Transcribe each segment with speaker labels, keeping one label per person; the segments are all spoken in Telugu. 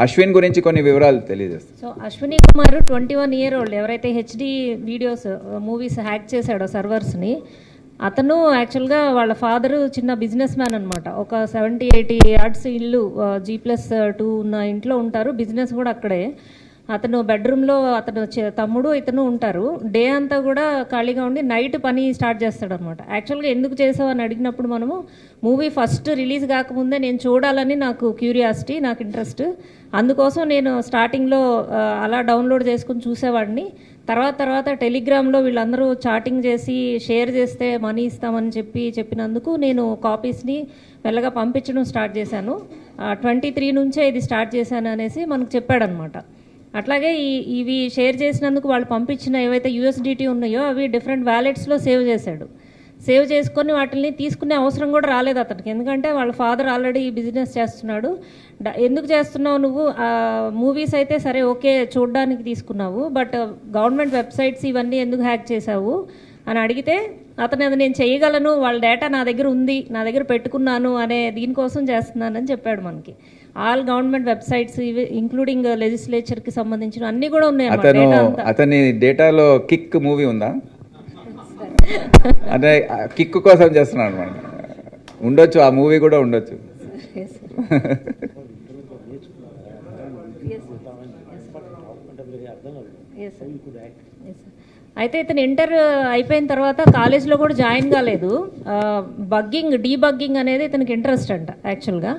Speaker 1: అశ్విన్ గురించి కొన్ని వివరాలు తెలియజేస్తాను.
Speaker 2: So Ashwini Kumar 21 year old ఎవరైతే హెచ్డి వీడియోస్ మూవీస్ హ్యాక్ చేశాడో సర్వర్స్ని, అతను యాక్చువల్గా వాళ్ళ ఫాదరు చిన్న బిజినెస్ మ్యాన్ అనమాట. ఒక 70-80 yards ఇల్లు G+2 ఉన్న ఇంట్లో ఉంటారు, బిజినెస్ కూడా అక్కడే. అతను బెడ్రూమ్లో అతను తమ్ముడు ఇతను ఉంటారు. డే అంతా కూడా ఖాళీగా ఉండి నైట్ పని స్టార్ట్ చేస్తాడనమాట. యాక్చువల్గా ఎందుకు చేసావు అని అడిగినప్పుడు మనము మూవీ ఫస్ట్ రిలీజ్ కాకముందే నేను చూడాలని నాకు క్యూరియాసిటీ, నాకు ఇంట్రెస్ట్, అందుకోసం నేను స్టార్టింగ్లో అలా డౌన్లోడ్ చేసుకుని చూసేవాడిని. తర్వాత టెలిగ్రామ్లో వీళ్ళందరూ చాటింగ్ చేసి షేర్ చేస్తే మనీ ఇస్తామని చెప్పినందుకు నేను కాపీస్ని మెల్లగా పంపించడం స్టార్ట్ చేశాను. 23 నుంచే ఇది స్టార్ట్ చేశాను అనేసి మనకు చెప్పాడనమాట. అట్లాగే ఇవి షేర్ చేసినందుకు వాళ్ళు పంపించిన ఏవైతే USDT ఉన్నాయో అవి డిఫరెంట్ వ్యాలెట్స్లో సేవ్ చేశాడు. సేవ్ చేసుకొని వాటిని తీసుకునే అవసరం కూడా రాలేదు అతనికి, ఎందుకంటే వాళ్ళ ఫాదర్ ఆల్రెడీ బిజినెస్ చేస్తున్నాడు. ఎందుకు చేస్తున్నావు నువ్వు, మూవీస్ అయితే సరే ఓకే చూడడానికి తీసుకున్నావు, బట్ గవర్నమెంట్ వెబ్సైట్స్ ఇవన్నీ ఎందుకు హ్యాక్ చేశావు అని అడిగితే అతను అది నేను చేయగలను, వాళ్ళ డేటా నా దగ్గర ఉంది, నా దగ్గర పెట్టుకున్నాను అనే దీనికోసం చేస్తున్నానని చెప్పాడు మనకి. ఆల్ గవర్నమెంట్ వెబ్సైట్స్ ఇవి ఇంక్లూడింగ్ లెజిస్లేచర్కి సంబంధించిన అన్నీ కూడా ఉన్నాయి.
Speaker 1: అతని డేటాలో కిక్ మూవీ ఉందా అంటే కిక్ కోసం చేస్తున్నాడు అనమాట. ఉండొచ్చు, ఆ మూవీ కూడా ఉండొచ్చు.
Speaker 2: అయితే ఇతను ఇంటర్ అయిపోయిన తర్వాత కాలేజ్లో కూడా జాయిన్ కాలేదు. డీబగ్గింగ్ అనేది ఇతనికి ఇంట్రెస్ట్ అంట. యాక్చువల్గా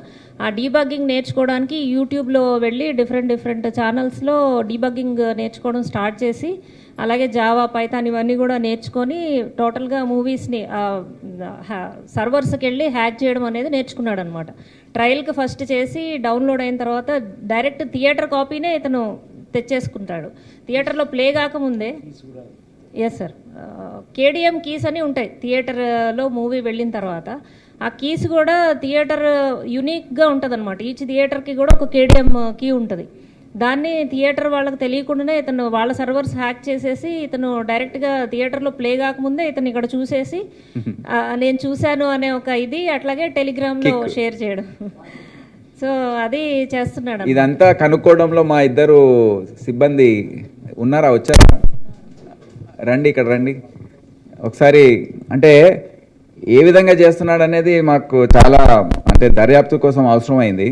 Speaker 2: ఆ డీబగ్గింగ్ నేర్చుకోవడానికి యూట్యూబ్లో వెళ్ళి డిఫరెంట్ ఛానల్స్లో డీబగ్గింగ్ నేర్చుకోవడం స్టార్ట్ చేసి, అలాగే జావా, పైథాన్ ఇవన్నీ కూడా నేర్చుకొని టోటల్గా మూవీస్ని సర్వర్స్కి వెళ్ళి హ్యాక్ చేయడం అనేది నేర్చుకున్నాడు అనమాట. ట్రయల్కి ఫస్ట్ చేసి డౌన్లోడ్ అయిన తర్వాత డైరెక్ట్ థియేటర్ కాపీనే ఇతను తెచ్చేసుకుంటాడు. థియేటర్లో ప్లే కాకముందే. ఎస్ సార్, KDM కీస్ అని ఉంటాయి థియేటర్లో మూవీ వెళ్ళిన తర్వాత. ఆ కీస్ కూడా థియేటర్ యూనిక్గా ఉంటుంది అనమాట. ఈచ్ థియేటర్కి కూడా ఒక KDM కీ ఉంటుంది. దాన్ని థియేటర్ వాళ్ళకి తెలియకుండానే ఇతను వాళ్ళ సర్వర్స్ హ్యాక్ చేసేసి ఇతను డైరెక్ట్గా థియేటర్లో ప్లే కాకముందే ఇతను ఇక్కడ చూసేసి నేను చూశాను అనే ఒక ఇది, అట్లాగే టెలిగ్రామ్లో షేర్ చేయడం. సో అది చేస్తున్నాడు.
Speaker 1: ఇదంతా కనుక్కోవడంలో మా ఇద్దరు సిబ్బంది ఉన్నారా, వచ్చారా? రండి, ఇక్కడ రండి ఒకసారి. అంటే ఏ విధంగా చేస్తున్నాడు అనేది మాకు చాలా, అంటే దర్యాప్తు కోసం అవసరమైంది.